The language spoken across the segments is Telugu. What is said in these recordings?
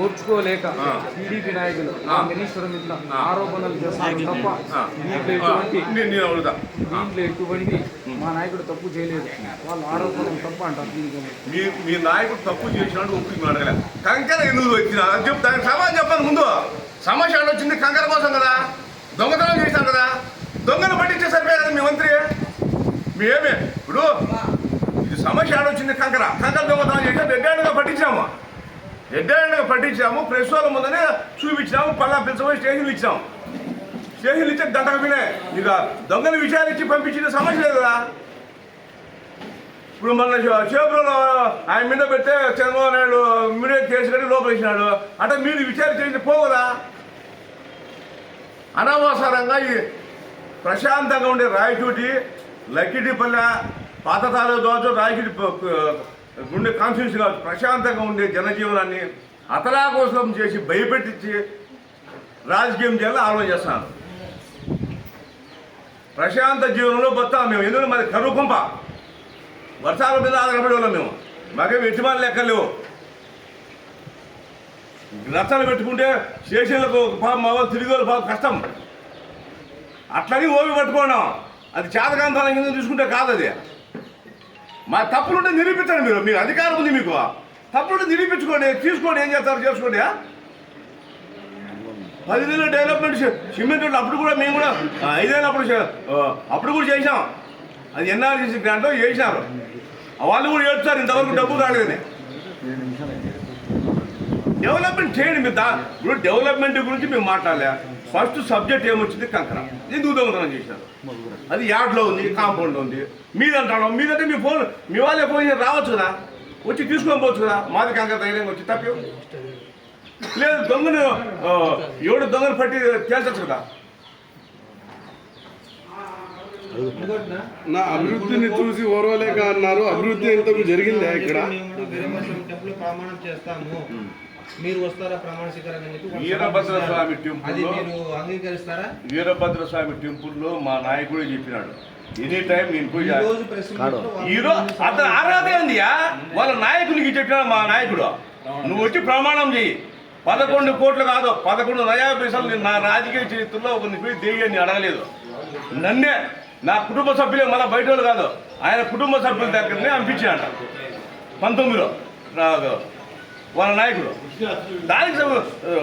ఓర్చుకోలేక టీడీపీ నాయకులు ఆ మినిస్టర్ మీద ఆరోపణలు చేస్తారు తప్ప దీంట్లో ఎటువంటి మా నాయకుడు తప్పు చేయలేదు, వాళ్ళు ఆరోపణలు తప్ప అంటారు. మీ నాయకుడు తప్పు చేసినట్టు ఒప్పుకుని అడగలే. కంకర ఎందుకు వచ్చిన దానికి సమాధానం చెప్పాను. ముందు సమస్య వచ్చింది కంకర కోసం కదా, దొంగతనం చేశాను కదా, దొంగను పట్టించే సరిపోయే కదా మీ మంత్రి. మేమే ఇప్పుడు ఇది సమస్య వచ్చింది కంకర దొంగతనం చేసాం, ఎడ్డాడుగా పట్టించాము, ప్రెస్ వాళ్ళ ముందనే చూపించాము, పల్లా పిలిచిపోయి స్టేషన్లు ఇచ్చాము. స్టేషన్లు ఇచ్చే గంటకు వినే ఇక దొంగలు విచారించి పంపించిన సమస్య లేదు కదా. ఇప్పుడు మన చేపలలో ఆయన మీద పెడితే చంద్రబాబు నాయుడు ఇమ్మీడియట్ కేసు కట్టి లోపల ఇచ్చినాడు అంటే మీరు విచారించి పోగదా. అనవసరంగా ఈ ప్రశాంతంగా ఉండే రాయచోటి, లక్కిడిపల్లె, పాత తాలూకు కావచ్చు, రాయచోటి గుండె కాన్స్టిట్యూన్సీ కావచ్చు, ప్రశాంతంగా ఉండే జనజీవనాన్ని అతలాకోసం చేసి భయపెట్టించి రాజకీయం చేయాలని ఆలోచన చేస్తున్నాను. ప్రశాంత జీవనంలో బతాం మేము. ఎందుకంటే మరి కరువు పంప, వర్షాల మీద ఆధారపడే వాళ్ళం మేము. మాకేం ఎట్టుమాలు లెక్కలేవు. రచ్చలు పెట్టుకుంటే స్టేషన్లకు పాపం మావాళ్ళు తిరిగి వాళ్ళు పాపం కష్టం. అట్లని ఓపి పట్టుకోవడం అది చేతకాంతాల కింద చూసుకుంటే కాదు. అది మా తప్పులుంటే నిరూపించండి. మీరు అధికారం ఉంది, మీకు తప్పులుంటే నిరూపించుకోండి, తీసుకోండి, ఏం చేస్తారు చేసుకోండి. 10 నెలల డెవలప్మెంట్ సిమెంట్ అప్పుడు కూడా మేము కూడా 5 ఏళ్ళు అప్పుడు కూడా చేసాం. అది ఎన్ఆర్జీసీ గ్రాంట్లో చేసినారు. వాళ్ళు కూడా ఏడుస్తారు ఇంతవరకు డబ్బు రాలేదని. డెవలప్మెంట్ చేయండి. మీరు ఇప్పుడు డెవలప్మెంట్ గురించి మేము మాట్లాడలే. ఫస్ట్ సబ్జెక్ట్ ఏమొచ్చింది కంకర. ఎందుకు దొంగతనం చేసినారు, అది యార్డ్లో ఉంది, కాంపౌండ్లో ఉంది. మీదంటాను మీదంటే మీ వాళ్ళే ఫోన్ చేసి రావచ్చు కదా, వచ్చి తీసుకొని పోవచ్చు కదా. మాది కంకర ధైర్యంగా వచ్చి తప్పే లేదు. దొంగను 7 దొంగలు పట్టి తేల్చచ్చు కదా. నా అభివృద్ధిని చూసి ఓర్వలేక అన్నారు. అభివృద్ధి ఎంత జరిగిందా ఇక్కడ? ప్రమాణం చేస్తాము, మీరు వస్తారా ప్రమాణ స్వీకారం? వీరభద్రస్వామి టెంపుల్ అంగీకరిస్తారా? వీరభద్రస్వామి టెంపుల్లో మా నాయకుడే చెప్పినాడు, ఎనీ టైం నేను పోయి అతను ఆరాధే ఉందియా వాళ్ళ నాయకునికి చెప్పినాడు. మా నాయకుడు నువ్వు వచ్చి ప్రమాణం చెయ్యి. 11 కోట్లు కాదు, 11 నయా పైసలు నా రాజకీయ చరిత్రలో ఒక దెయ్యాన్ని అడగలేదు. నన్నే, నా కుటుంబ సభ్యులే, మళ్ళీ బయట వాళ్ళు కాదు, ఆయన కుటుంబ సభ్యుల దగ్గరనే పంపించాడంట 19లో వాళ్ళ నాయకుడు. దానికి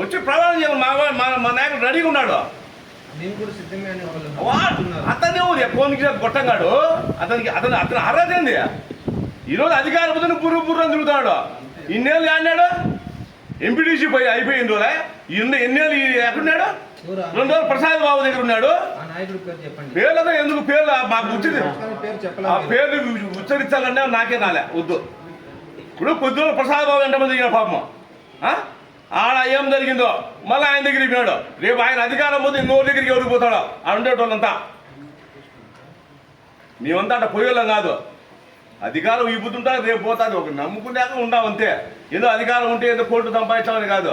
వచ్చి ప్రమాణం చేయాలి. మా నాయకుడు రెడీగా ఉన్నాడు. అతనే ఫోన్కి గొట్టంగాడు. అతను అర్హతేంది. ఈరోజు అధికార బుద్ధుని బుర్రని తిరుగుతాడు. ఇన్నేళ్ళు ఆడినాడు, ఎంపీటీసీ పోయి అయిపోయింది. ఎన్నేళ్ళు ఎక్కడున్నాడు? 2 రోజులు ప్రసాద్ బాబు దగ్గర ఉన్నాడు. పేర్లతో ఎందుకు పేర్లు మాకు వచ్చింది, ఆ పేర్లు ఉచ్చరించాలంటే నాకే రాలే వద్దు. ఇప్పుడు పొద్దున్న ప్రసాద్ బాబు ఎంతమంది దిగిన పాపం ఆడ ఏం జరిగిందో మళ్ళీ ఆయన దగ్గరికి పోయినాడు. రేపు ఆయన అధికారం పోతే ఇంకోరి దగ్గరికి ఎవరికి పోతాడో ఆ ఉండేటోళ్ళంతా. మేమంతా అట్లా పోయేళ్ళం కాదు. అధికారం ఈ బుద్ధుంటా రేపు పోతుంది. ఒక నమ్ముకున్నాక ఉండావంతే. ఏదో అధికారం ఉంటే ఏదో కోర్టు సంపాదించాలని కాదు,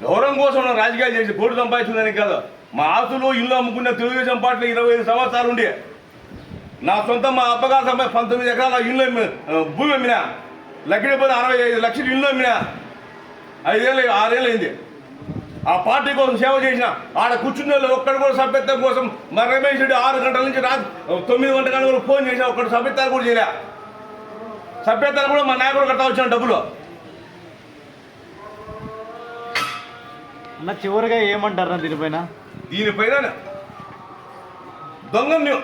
గౌరవం కోసం రాజకీయాలు చేసి కోర్టు సంపాదించుకున్నానికి కాదు. మా ఆస్తులు ఇల్లు అమ్ముకున్న తెలుగుదేశం పార్టీలో 25 సంవత్సరాలు ఉండి నా సొంతం మా అబ్బగారు 19 ఎకరాల ఇల్లు భూమి అమ్మినా, లక్కిడిపోతే 65 లక్షలు ఇల్లు అమ్మినా. 6 ఏళ్ళు అయింది. ఆ పార్టీ కోసం సేవ చేసిన ఆడ కూర్చున్న వాళ్ళు ఒక్కడు కూడా సభ్యత్వం కోసం మా రమేష్ రెడ్డి 6 గంటల నుంచి రాత్రి 9 గంటల కూడా ఫోన్ చేసిన ఒక్కడు సభ్యత్వాలు కూడా చేయలే. సభ్యత్వాలు కూడా మా నాయకుడు కడతా వచ్చిన డబ్బులు. అన్న చివరిగా ఏమంటారు దీనిపైన దొంగను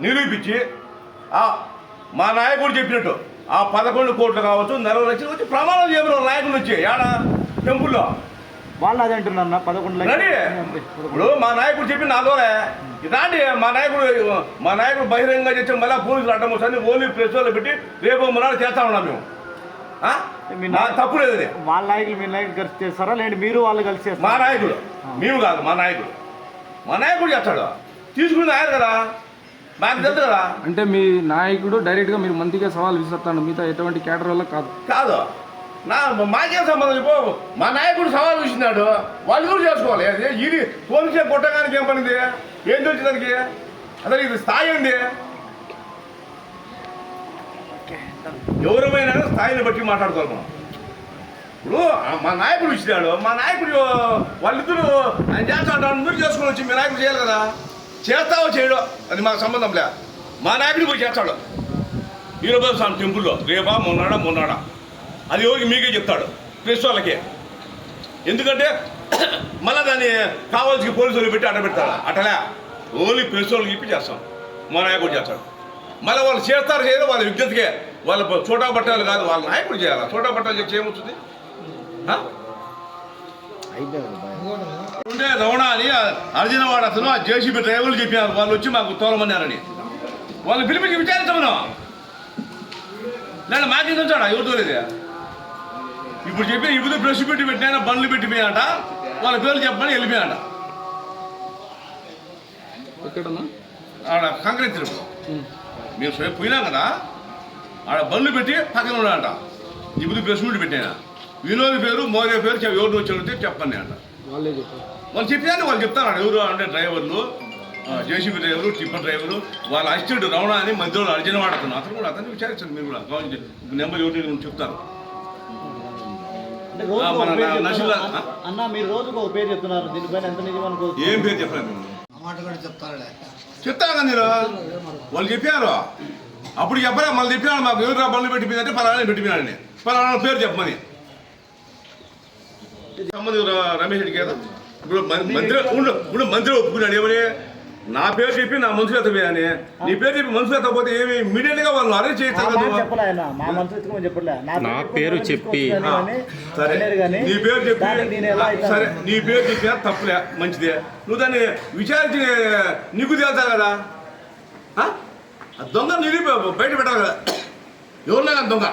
నిరూపించి మా నాయకుడు చెప్పినట్టు ఆ 11 కోట్లు కావచ్చు, 40 లక్షలు వచ్చి ప్రమాణం చేయమని నాయకుడు వచ్చి ఆడ టెంపుల్లో వాళ్ళు అదే అంటున్నారు. 11 లక్షలు ఇప్పుడు మా నాయకుడు చెప్పి నాదోలే రాండి. మా నాయకుడు బహిరంగంగా చేస్తే మళ్ళీ పోలీసులు అడ్డం వస్తుంది. ఓన్లీ ప్రెస్ వాళ్ళు పెట్టి రేపు మనాడు చేస్తా ఉన్నాం మేము. తప్పు లేదు. వాళ్ళ నాయకులు మీ నాయకులు కలిసి చేస్తారా లేదంటే మీరు వాళ్ళు కలిసి చేస్తారా? మా నాయకుడు, మేము కాదు. మా నాయకుడు చేస్తాడు. తీసుకుని ఆయన కదా, మాకు తెలుసు కదా. అంటే మీ నాయకుడు డైరెక్ట్గా మీరు మంత్రిగా సవాల్ విసురుతాడు, మిగతా ఎటువంటి క్యాడర్ వల్ల కాదు. మాకేం సంబంధం చెప్పు. మా నాయకుడు సవాల్ విసినాడు, వాళ్ళు కూడా చేసుకోవాలి. ఇది పోలీసులు కొట్టడానికి ఏం పనిది, ఏం తెలిసి దానికి అసలు ఇది స్థాయి ఉంది. ఎవరమైనా స్థాయిని బట్టి మాట్లాడుకోవాలి మనం. ఇప్పుడు మా నాయకుడు ఇచ్చినాడు, మా నాయకుడు వాళ్ళిద్దరూ ఆయన చేస్తాడు, మీరు చేసుకుని వచ్చి మీ నాయకుడు చేయాలి కదా. చేస్తావో చేయడం అది మాకు సంబంధం లే. మా నాయకుడు పోయి చేస్తాడు వీరభద్ర స్వామి టెంపుల్లో రేపా మొన్నాడా అది ఎవరికి మీకే చెప్తాడు, ప్రెస్ వాళ్ళకే. ఎందుకంటే మళ్ళీ దాన్ని కావాల్సిన పోలీసులు పెట్టి అడ్డపెడతాడు. అటలే ఓన్లీ ప్రెస్ వాళ్ళకి ఇప్పి చేస్తాం, మా నాయకుడు చేస్తాడు. మళ్ళీ వాళ్ళు చేస్తారు చేయదు వాళ్ళ విజ్ఞతకే, వాళ్ళ చోటా బట్టాలు కాదు, వాళ్ళ నాయకుడు చేయాలి. చోటా బట్టాలు చేసి ఏమవుతుంది? ఉండే రమణ అని అర్జునవాడ అతను ఆ జేసీబీ డ్రైవర్లు చెప్పారు, వాళ్ళు వచ్చి మాకు తోలమన్నారని. వాళ్ళు పిలిపించి విచారించమను. నేను మాకే చూచాడా ఎవరు తోలేదే? ఇప్పుడు చెప్పి ఇప్పుడు ప్రెస్ పెట్టి పెట్టినా బండ్లు పెట్టిపోయాట, వాళ్ళ పేర్లు చెప్పమని వెళ్ళిపోయాట. ఎక్కడన్నా ఆడ కాంక్రీట్ తిరుగు మేము స్వయం పోయినాం కదా, ఆడ బండ్లు పెట్టి పక్కన ఉన్నాడంట. ఇప్పుడు ప్రెస్ మీట్ పెట్టాను, వినోద్ పేరు మోదే పేరు ఎవరు వచ్చి చెప్పండి అంట. వాళ్ళే చెప్పారు, వాళ్ళు చెప్పాను, వాళ్ళు చెప్తారు ఎవరు అంటే డ్రైవర్లు, జేసీబీ డ్రైవరు, టిప్పర్ డ్రైవరు, వాళ్ళ అసిస్టెంట్ రమణ అని మధ్యలో అర్జున వాడుతున్నాను. అతను కూడా అతన్ని విచారించండి మీరు కూడా, నెంబర్ ఎవరు చెప్తారు. అన్న మీరు రోజుకు ఒక పేరు చెప్తున్నారు, దీనిపైన ఎంత నిజం అనుకోవచ్చు? ఏం పేరు చెప్పలేదు చెప్తాను కదా మీరు, వాళ్ళు చెప్పారు. అప్పుడు చెప్పరా మళ్ళీ చెప్పినాడు మాకు ఎవరు బండ్లు పెట్టిపోయిందంటే పలానా పెట్టిపోయినాడని, పలానా పేరు చెప్పమని. సంబంధం రమేష్ రెడ్డి కదా, ఇప్పుడు మంత్రి ఒప్పుకున్నాడు ఏమని, నా పేరు చెప్పి నా మనుషులు ఎత్తపోయాని. నీ పేరు చెప్పి మనుషులు ఎత్తకపోతే ఏమి ఇమీడియట్ గా వాళ్ళు అరెస్ట్ చేస్తారు. నా పేరు చెప్పి సరే నీ పేరు చెప్పి సరే నీ పేరు చెప్పినా తప్పులే, మంచిదే. నువ్వు దాన్ని విచారించి నీకు తేల్చాలి కదా. దొంగ నిరూపి బయట పెట్టాలి కదా, ఎవరున్నా కానీ దొంగ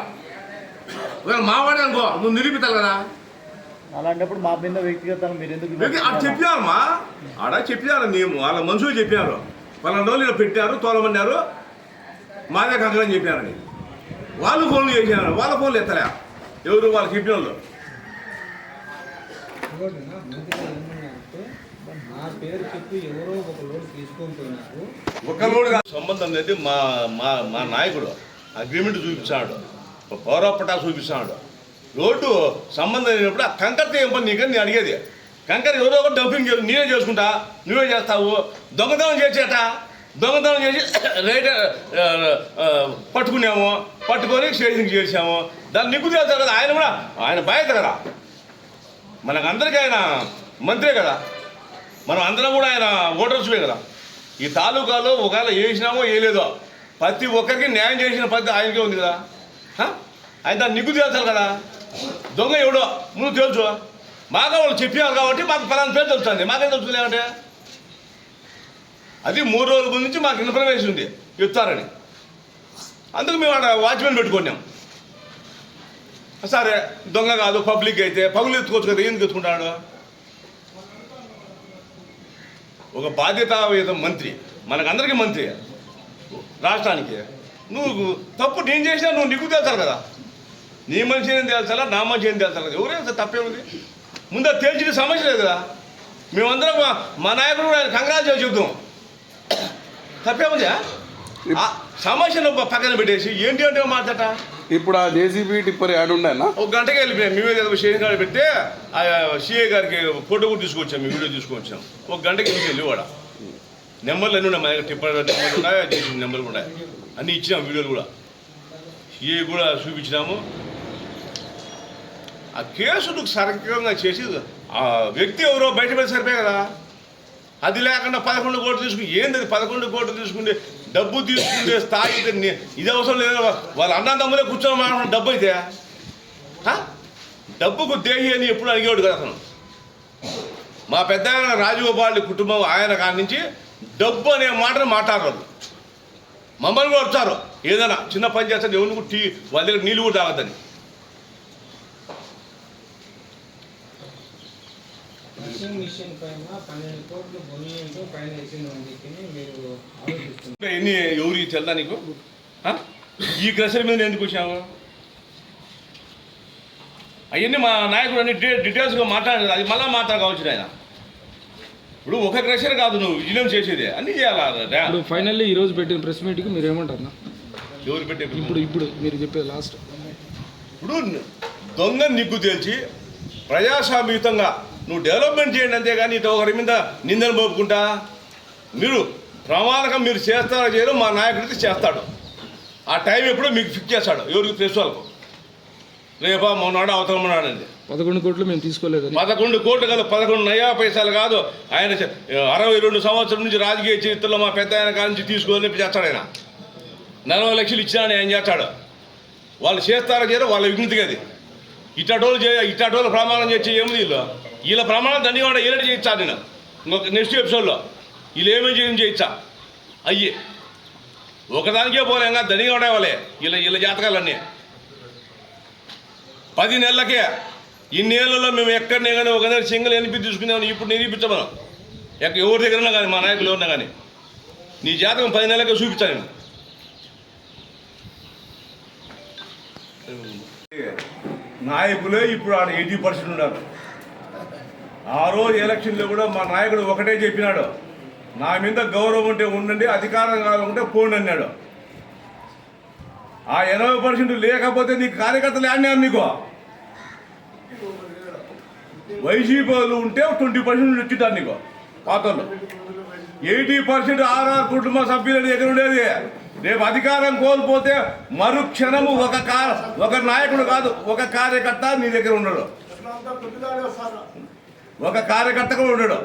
మావాడే అనుకో, నువ్వు నిరూపితావు కదా. అలాంటప్పుడు మా మీద వ్యక్తిగతంగా మీరు ఎందుకు అక్కడ చెప్పారమ్మా, ఆడ చెప్పారు, మేము వాళ్ళ మనుషులు చెప్పారు, వాళ్ళ రోజులు పెట్టారు, తోలమన్నారు, మాదే కంకరం చెప్పారని. వాళ్ళు ఫోన్లు చేశారు, వాళ్ళ ఫోన్లు ఎత్తలే ఎవరు, వాళ్ళు చెప్పిన వాళ్ళు. నా పేరు చెప్పి ఎవరో ఒక లోడ్ తీసుకొని పోయినారు. ఒక లోడ్ సంబంధం లేదు. మా మా మా నాయకుడు అగ్రిమెంట్ చూపించాడు, పౌరపటా చూపిస్తున్నాడు. రోడ్డు సంబంధం లేనప్పుడు ఆ కంకర్ ఏం పని నీకని నేను అడిగేది. కంకర్ ఎవరో ఒకటి డంపింగ్ నేనే చేసుకుంటా, నువ్వే చేస్తావు. దొంగతనం చేసేట, దొంగతనం చేసి రైట్ పట్టుకున్నాము, పట్టుకొని స్టేషన్కి చేసాము. దాన్ని నిగ్గు చేస్తారు కదా, ఆయన కూడా ఆయన బాధ్యత కదా, మనకందరికీ ఆయన మంత్రే కదా, మనం అందరం కూడా ఆయన ఓటర్స్వే కదా. ఈ తాలూకాలో ఒకవేళ వేసినామో వేయలేదో ప్రతి ఒక్కరికి న్యాయం చేసిన పద్ధతి ఆయనకే ఉంది కదా. ఆయన దాన్ని నిగ్గు చేస్తారు కదా. దొంగ ఎవడో నువ్వు తెలుసు, మాగా వాళ్ళు చెప్పారు కాబట్టి మాకు పలానా పేరు తెలుస్తుంది, మాకేం తెలుస్తుంది ఏమంటే. అది 3 రోజుల ముందు నుంచి మాకు ఇన్ఫర్మేషన్ ఉంది చెప్తారని, అందుకు మేము అక్కడ వాచ్మెన్ పెట్టుకున్నాం. సరే దొంగ కాదు, పబ్లిక్ అయితే పగులు ఎత్తుకోవచ్చు కదా, ఎందుకు ఎత్తుకుంటాడు? ఒక బాధ్యతాయుత మంత్రి, మనకందరికీ మంత్రి రాష్ట్రానికి. నువ్వు తప్పు నేను చేసినా నువ్వు నిగ్గు తెలుసాలి కదా. నీ మనిషి ఏం తెలుసాలా, నా మనిషి ఏం తెలుసాలి కదా. ఎవరైనా తప్పేముంది, ముందు తేల్చిన సమస్య లేదు కదా. మేమందరం మా నాయకుడు కూడా ఆయన కంగ్రాచులేట్ చెబుతాం, తప్పేముంది. సమస్యను పక్కన పెట్టేసి ఏంటి అంటే మాట్లాట. ఇప్పుడు ఆ జేసీబీ టిప్పర్ యాడ్ ఉండేనా? ఒక గంటకి వెళ్ళిపోయాం మేమే స్టేషన్ కార్డు పెడితే ఆ సిఐ గారికి ఫోటో కూడా తీసుకొచ్చాం, మేము వీడియో తీసుకొచ్చాం. ఒక గంటకి వెళ్ళి వాడ నెంబర్లు అన్నీ ఉన్నాయి మా దగ్గర, టిప్పర్ నెంబర్లు ఉన్నాయి, జేసీబీ నెంబర్లు ఉన్నాయి, అన్నీ ఇచ్చినాం. వీడియోలు కూడా సిఐ కూడా చూపించినాము. ఆ కేసును సరిగ్గా చేసి ఆ వ్యక్తి ఎవరో బయటపడి సరిపోయి కదా. అది లేకుండా 11 కోట్లు తీసుకుని ఏంది, 11 కోట్లు తీసుకుంటే డబ్బు తీసుకుంటే స్థాయి ఇది అవసరం లేదు. వాళ్ళ అన్నదమ్ములే కూర్చొని మాట్లాడిన డబ్బు అయితే డబ్బుకు దేహి అని ఎప్పుడు అడిగేవాడు కదా అతను. మా పెద్ద ఆయన రాజగోపాల్ కుటుంబం ఆయన కాడి నుంచి డబ్బు అనే మాటను మాట్లాడరు. మమ్మల్ని కూడా వచ్చారు, ఏదైనా చిన్న పని చేస్తారు ఎవరిని కూడా వాళ్ళ దగ్గర నీళ్ళు కూడా తాగద్దని. మిషన్ పైన 12 కోట్లు బొనియంతో పైన వేసింది మీరు ఆలోచిస్తున్నారు. ఎన్ని ఎవరికి తెల్దా నీకు? ఈ క్రషర్ మీద ఎందుకు వచ్చావు? అవన్నీ మా నాయకుడు అన్ని డీటెయిల్స్గా మాట్లాడలేదు, అది మళ్ళీ మాట్లాడవచ్చు ఆయన. ఇప్పుడు ఒక క్రషర్ కాదు నువ్వు విజయం చేసేది, అన్నీ చేయాలి. ఫైనల్లీ ఈరోజు పెట్టిన ప్రెస్ మీట్కి మీరు ఏమంటారు? ఎవరు పెట్టే ఇప్పుడు మీరు చెప్పేది లాస్ట్. ఇప్పుడు దొంగ నిగ్గు తేల్చి ప్రజాస్వామ్యయుతంగా నువ్వు డెవలప్మెంట్ చేయండి, అంతేగాని ఇటు ఒకరి మీద నిందలు మోపుకుంటా మీరు ప్రమాణకం మీరు చేస్తారో చేయరు, మా నాయకుడికి చేస్తాడు. ఆ టైం ఎప్పుడో మీకు ఫిక్స్ చేస్తాడు, ఎవరికి ప్రెస్ వాళ్ళకు. రేపా మొన్నాడు అవతలమన్నాడండి 11 కోట్లు మేము తీసుకోలేదు. 11 కోట్లు కాదు, 11 నయా పైసలు కాదు. ఆయన 62 సంవత్సరం నుంచి రాజకీయ చరిత్రలో మా పెద్ద ఆయన కాడి నుంచి తీసుకొని చేస్తాడు. ఆయన 40 లక్షలు ఇచ్చినా ఆయన చేస్తాడు. వాళ్ళు చేస్తారో చేయరు, వాళ్ళ విజ్ఞతకి అది. ఇట్టోళ్ళు ప్రమాణం చేసి ఏముంది వీళ్ళ ప్రమాణం దండిగా ఉండే ఏలటి చేయించా నేను ఇంకొక నెక్స్ట్ ఎపిసోడ్లో. వీళ్ళు ఏమేమి చేయించా అయ్యి ఒకదానికే పోలేంగా దండిగా ఉండే వాళ్ళే వీళ్ళ జాతకాలన్నీ. 10 నెలలకే ఇన్నేళ్లలో మేము ఎక్కడనే కానీ ఒక నెల సింగిల్ ఎనిపి తీసుకునేవాను. ఇప్పుడు నిరూపించమను ఎవరి దగ్గర కానీ మా నాయకులు ఎవరినా కానీ నీ జాతకం 10 నెలలకే చూపించాను నేను. నాయకులే ఇప్పుడు ఆడ 80% ఉన్నారు. ఆ రోజు ఎలక్షన్లో కూడా మా నాయకుడు ఒకటే చెప్పినాడు, నా మీద గౌరవం ఉంటే ఉండండి, అధికారం కావాలంటే పోండి అన్నాడు. ఆ 80% లేకపోతే నీకు కార్యకర్తలు ఆడినారు. నీకు వైసీపీ వాళ్ళు ఉంటే 20% వచ్చింటారు నీకు. పాతలు 80% ఆర్ఆర్ కుటుంబ సభ్యుల దగ్గర ఉండేది. రేపు అధికారం కోల్పోతే మరుక్షణము ఒక నాయకుడు కాదు, ఒక కార్యకర్త నీ దగ్గర ఉండడు, ఒక కార్యకర్త కూడా ఉండడు.